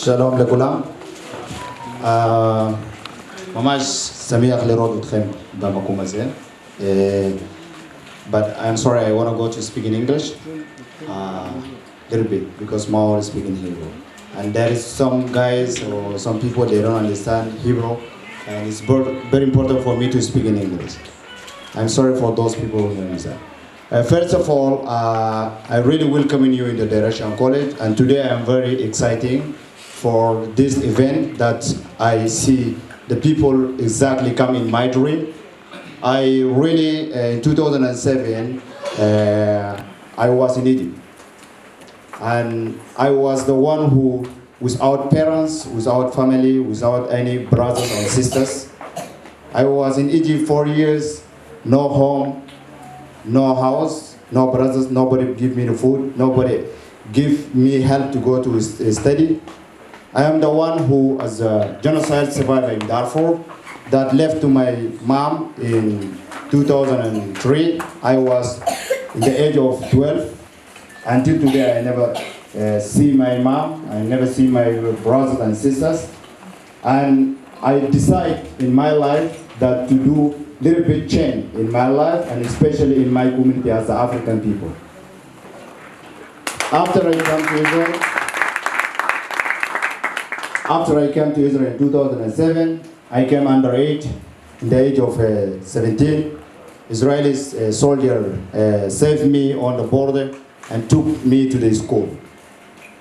שלום לכולם. ממש שמח לראות אתכם במקום הזה. But I'm sorry, I want to go to speak in English a little bit because Mao is speaking Hebrew. And there is some guys or some people, they don't understand Hebrew, and it's very important for me to speak in English. I'm sorry for those people who don't understand. First of all, I really welcome you in the Direction College, and today I'm very excited for this event that I see the people exactly come in my dream. I really, in 2007, I was in Egypt. And I was the one who, without parents, without family, without any brothers or sisters. I was in Egypt 4 years, no home, no house, no brothers, nobody give me the food, nobody give me help to go to study. I am the one who, as a genocide survivor in Darfur, that left to my mom in 2003. I was in the age of 12. Until today, I never see my mom, I never see my brothers and sisters. And I decide in my life that to do little bit change in my life, and especially in my community as the African people. After I came to Israel in 2007, I came underage, in the age of 17. Israeli soldier saved me on the border and took me to the school.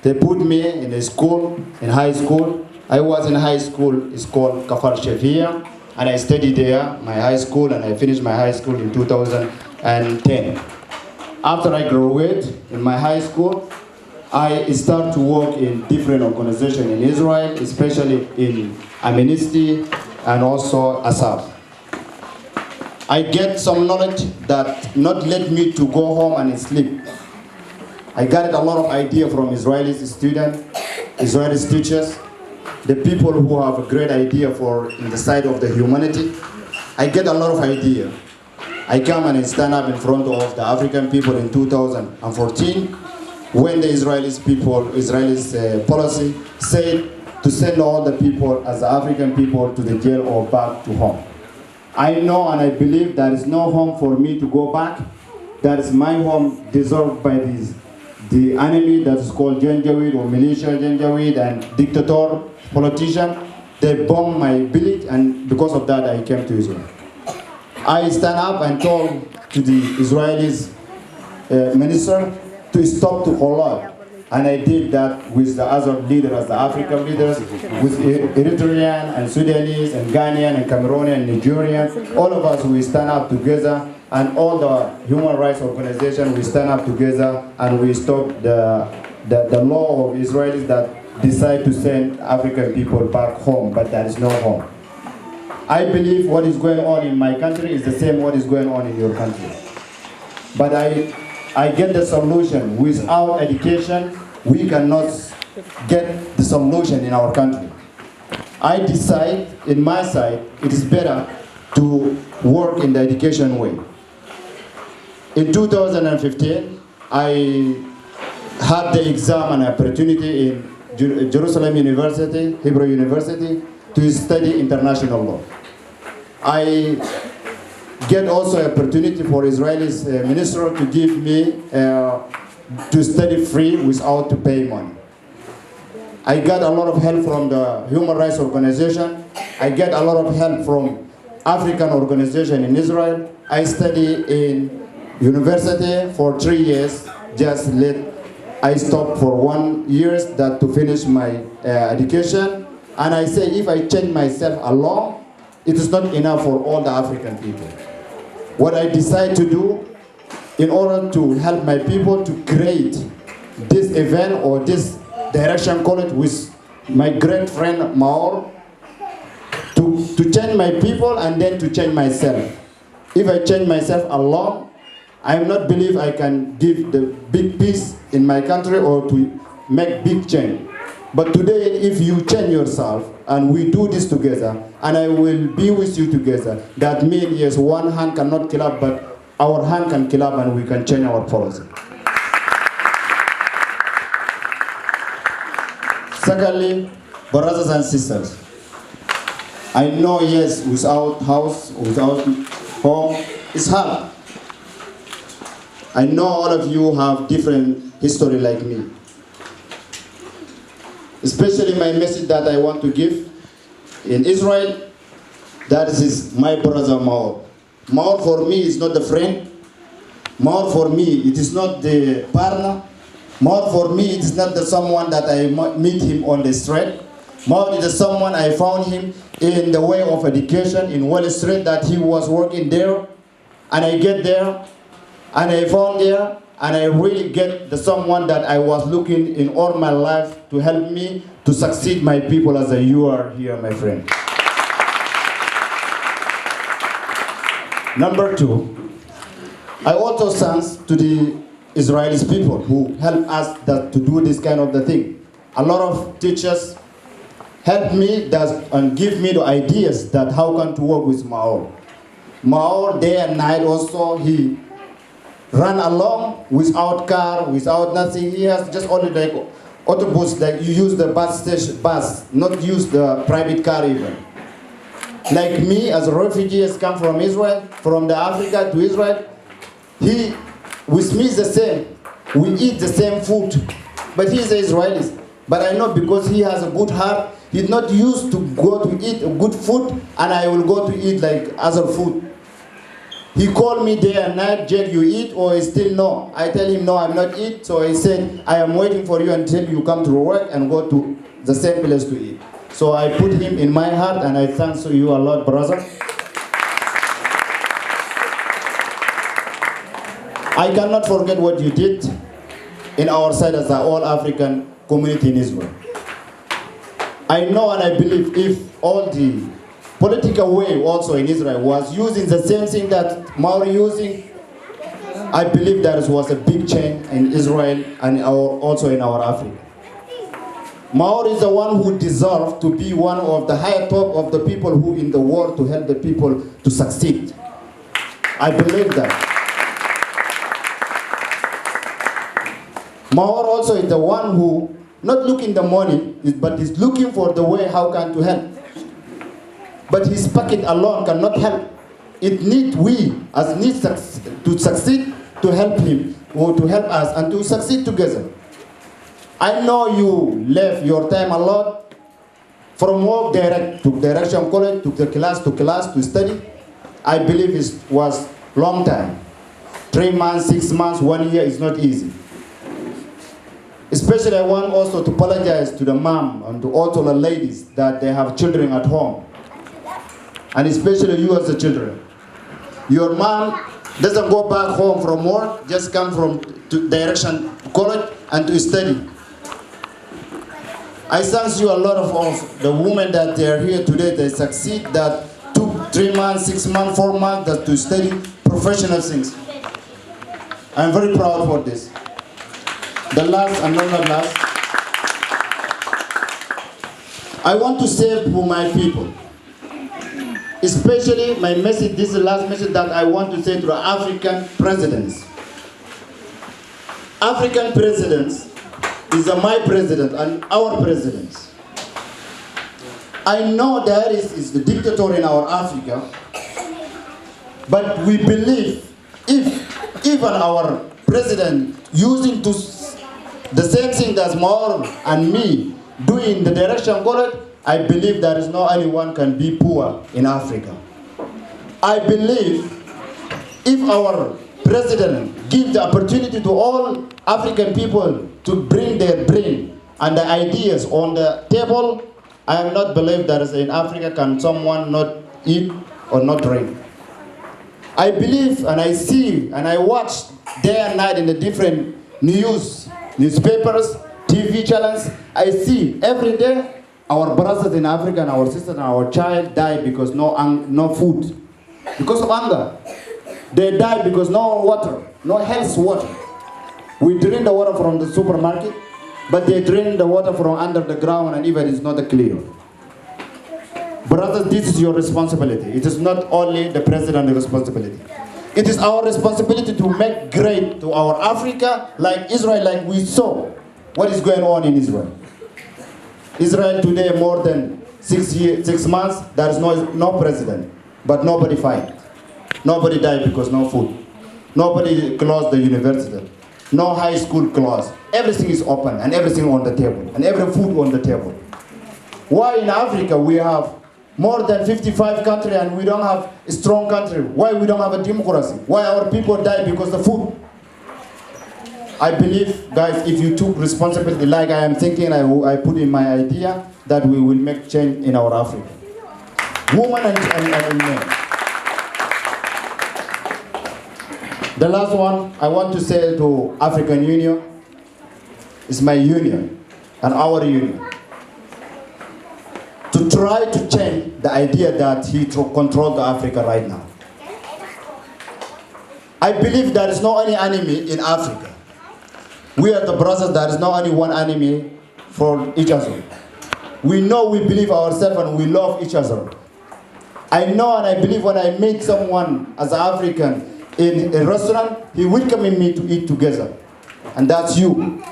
They put me in a school, in high school. I was in high school, it's called Kafar Shafia, and I studied there, my high school, and I finished my high school in 2010. After I graduated in my high school, I started to work in different organizations in Israel, especially in Amnesty and also ASAP. I get some knowledge that not let me to go home and sleep. I got a lot of idea from Israeli students, Israeli teachers, the people who have a great idea for in the side of the humanity. I get a lot of idea. I come and stand up in front of the African people in 2014 when the Israelis policy said to send all the people as the African people to the jail or back to home. I know and I believe there is no home for me to go back. That is my home deserved by the enemy that is called Janjaweed or militia Janjaweed and dictator politician. They bombed my village, and because of that I came to Israel. I stand up and told to the Israelis minister to stop to Holod. And I did that with the other leaders, the African leaders, with Eritrean and Sudanese and Ghanaian and Cameroonian and Nigerian. All of us, we stand up together, and all the human rights organizations, we stand up together and we stop the law of Israelis that decide to send African people back home, but there is no home. I believe what is going on in my country is the same what is going on in your country. But I get the solution. Without education, we cannot get the solution in our country. I decide, in my side, it is better to work in the education way. In 2015, I had the exam and opportunity in Jerusalem University, Hebrew University, to study international law. I get also opportunity for Israeli minister to give me to study free without to pay money. I got a lot of help from the human rights organization. I get a lot of help from African organization in Israel. I study in university for 3 years. I stopped for 1 year that to finish my education. And I say if I change myself alone, it is not enough for all the African people. What I decide to do in order to help my people to create this event or this Direction College with my great friend Maor to change my people and then to change myself. If I change myself alone, I do not believe I can give the big peace in my country or to make big change. But today, if you change yourself and we do this together, and I will be with you together, that means yes, one hand cannot kill up, but our hand can kill up and we can change our policy. Secondly, brothers and sisters, I know, yes, without house, without home, it's hard. I know all of you have different history like me. Especially my message that I want to give in Israel, that is my brother Maor. Maor for me is not the friend. Maor for me, it is not the partner. Maor for me, it is not the someone that I meet him on the street. Maor is someone I found him in the way of education in Wall Street, that he was working there. And I get there, and I found there, and I really get the someone that I was looking in all my life to help me to succeed my people as you are here, my friend. Number two, I also thanks to the Israeli people who help us to do this kind of the thing. A lot of teachers help me and give me the ideas that how can to work with Maor. Maor day and night also, he run along without car, without nothing. He has just only like autobus, like you use the bus, not use the private car even. Like me, as a refugee, has come from Israel, from the Africa to Israel. He, with me, is the same. We eat the same food, but he's an Israeli. But I know because he has a good heart, he's not used to go to eat good food, and I will go to eat like other food. He called me day and night, Jake, you eat or still no? I tell him, no, I'm not eat. So he said, I am waiting for you until you come to work and go to the same place to eat. So I put him in my heart, and I thank you a lot, brother. I cannot forget what you did in our side as an all-African community in Israel. I know and I believe if all the political way also in Israel was using the same thing that Maor using, I believe there was a big change in Israel and also in our Africa. Maor is the one who deserves to be one of the higher top of the people who in the world to help the people to succeed. I believe that. Maor also is the one who not looking the money, but is looking for the way how can to help. But his pocket alone cannot help. It needs we as needs to succeed to help him or to help us and to succeed together. I know you left your time a lot from work direct to direction college to class to study. I believe it was long time. 3 months, 6 months, 1 year is not easy. Especially I want also to apologize to the mom and to also the ladies that they have children at home. And especially you as the children. Your mom doesn't go back home from work, just come from direction college and to study. I thank you a lot of the women that they are here today, they succeed that 2, 3 months, 6 months, 4 months that to study professional things. I'm very proud for this. The last and not the last, I want to say for my people, especially my message, this is the last message that I want to say to the African presidents. African presidents is my president and our presidents. I know there is the dictator in our Africa, but we believe if even our president using to the same thing as Maor and me doing the direction college, I believe there is no anyone can be poor in Africa. I believe if our president give the opportunity to all African people to bring their brain and the ideas on the table, I am not believe that in Africa can someone not eat or not drink. I believe and I see and I watch day and night in the different newspapers, TV channels. I see every day our brothers in Africa and our sisters and our child die because no food, because of hunger. They die because no water, no health water. We drink the water from the supermarket, but they drink the water from under the ground and even it's not clear. Brothers, this is your responsibility. It is not only the president's responsibility. It is our responsibility to make great to our Africa, like Israel, like we saw what is going on in Israel. Israel today, more than 6 months, there is no president, but nobody fight. Nobody died because no food. Nobody closed the university. No high school closed. Everything is open and everything on the table and every food on the table. Why in Africa we have more than 55 countries and we don't have a strong country? Why we don't have a democracy? Why our people die because of food? I believe, guys, if you took responsibility like I am thinking, I put in my idea that we will make change in our Africa. Women and men. The last one I want to say to African Union is my union and our union. To try to change the idea that he controls Africa right now. I believe there is no any enemy in Africa. We are the brothers, there is no only one enemy for each other. We know, we believe ourselves and we love each other. I know and I believe when I meet someone as an African in a restaurant, he welcoming me to eat together. And that's you.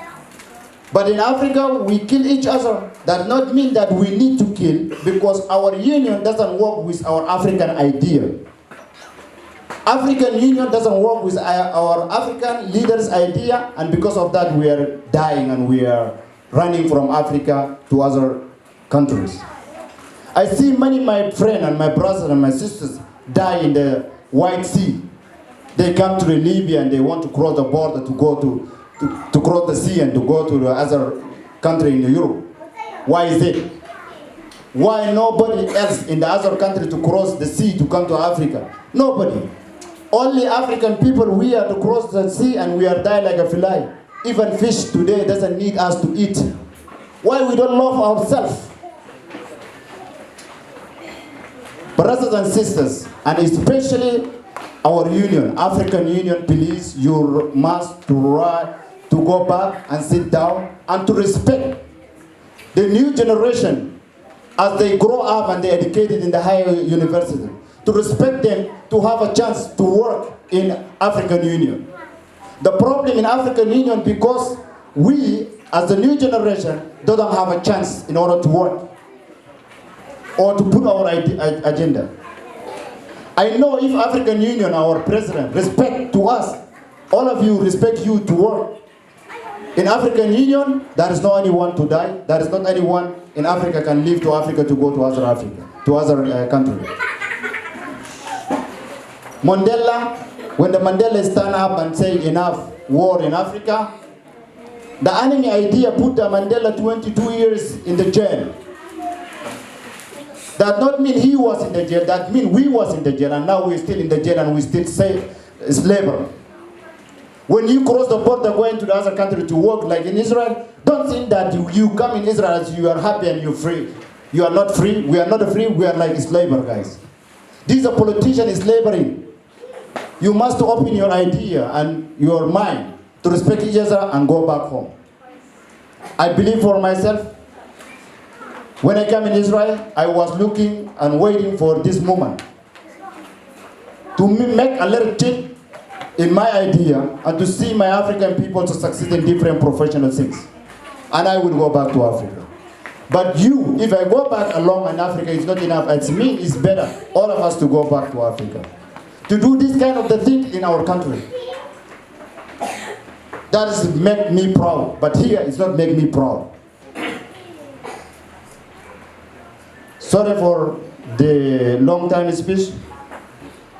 But in Africa, we kill each other. That does not mean that we need to kill, because our union doesn't work with our African idea. African Union doesn't work with our African leaders' idea, and because of that we are dying and we are running from Africa to other countries. I see many of my friends and my brothers and my sisters die in the White Sea. They come to Libya and they want to cross the border to go to cross the sea and to go to the other country in Europe. Why is it? Why nobody else in the other country to cross the sea to come to Africa? Nobody. Only African people, we are to cross the sea and we are die like a fly. Even fish today doesn't need us to eat. Why we don't love ourselves? Brothers and sisters, and especially our union, African Union, please, you must to go back and sit down and to respect the new generation as they grow up and they are educated in the higher university. To respect them, to have a chance to work in African Union. The problem in African Union because we, as the new generation, don't have a chance in order to work or to put our agenda. I know if African Union, our president, respect to us, all of you respect you to work. In African Union, there is no anyone to die. There is not anyone in Africa can leave to Africa to go to other Africa, to other countries. Mandela, when the Mandela stand up and say enough war in Africa, the enemy idea put the Mandela 22 years in the jail. That not mean he was in the jail, that mean we was in the jail and now we're still in the jail and we still say slavery. When you cross the border going to the other country to work like in Israel, don't think that you come in Israel as you are happy and you're free. You are not free, we are not free, we are like slavery, guys. This a politician is slavery. You must open your idea and your mind to respect each other and go back home. I believe for myself, when I came in Israel, I was looking and waiting for this moment to make a little change in my idea and to see my African people to succeed in different professional things. And I will go back to Africa. But you, if I go back alone in Africa, it's not enough. It's me, it's better, all of us to go back to Africa. To do this kind of the thing in our country. That is make me proud, but here it's not make me proud. Sorry for the long time speech.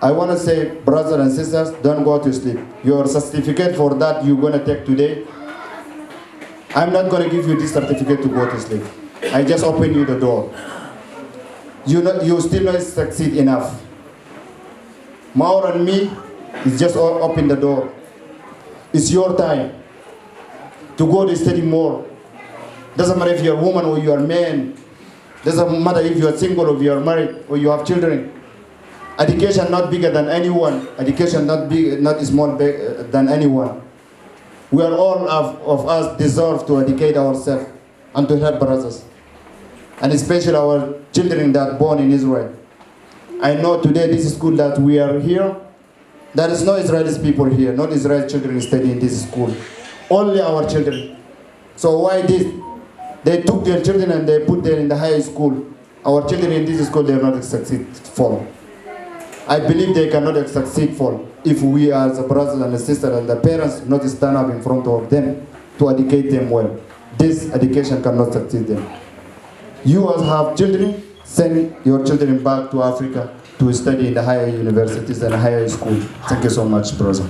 I want to say, brothers and sisters, don't go to sleep. Your certificate for that you're going to take today, I'm not going to give you this certificate to go to sleep. I just open you the door. You still not succeed enough. Maur and me is just open the door. It's your time to go to study more. Doesn't matter if you're a woman or you're a man. Doesn't matter if you're single or you're married or you have children. Education not bigger than anyone. Education not small than anyone. We are all of us deserve to educate ourselves and to help brothers. And especially our children that are born in Israel. I know today this school that we are here, there is no Israeli people here, not Israeli children studying in this school. Only our children. So why this? They took their children and they put them in the high school. Our children in this school, they are not successful. I believe they cannot succeed for if we as a brothers and a sisters and the parents not stand up in front of them to educate them well. This education cannot succeed them. You as have children, send your children back to Africa to study in the higher universities and higher school. Thank you so much, brother.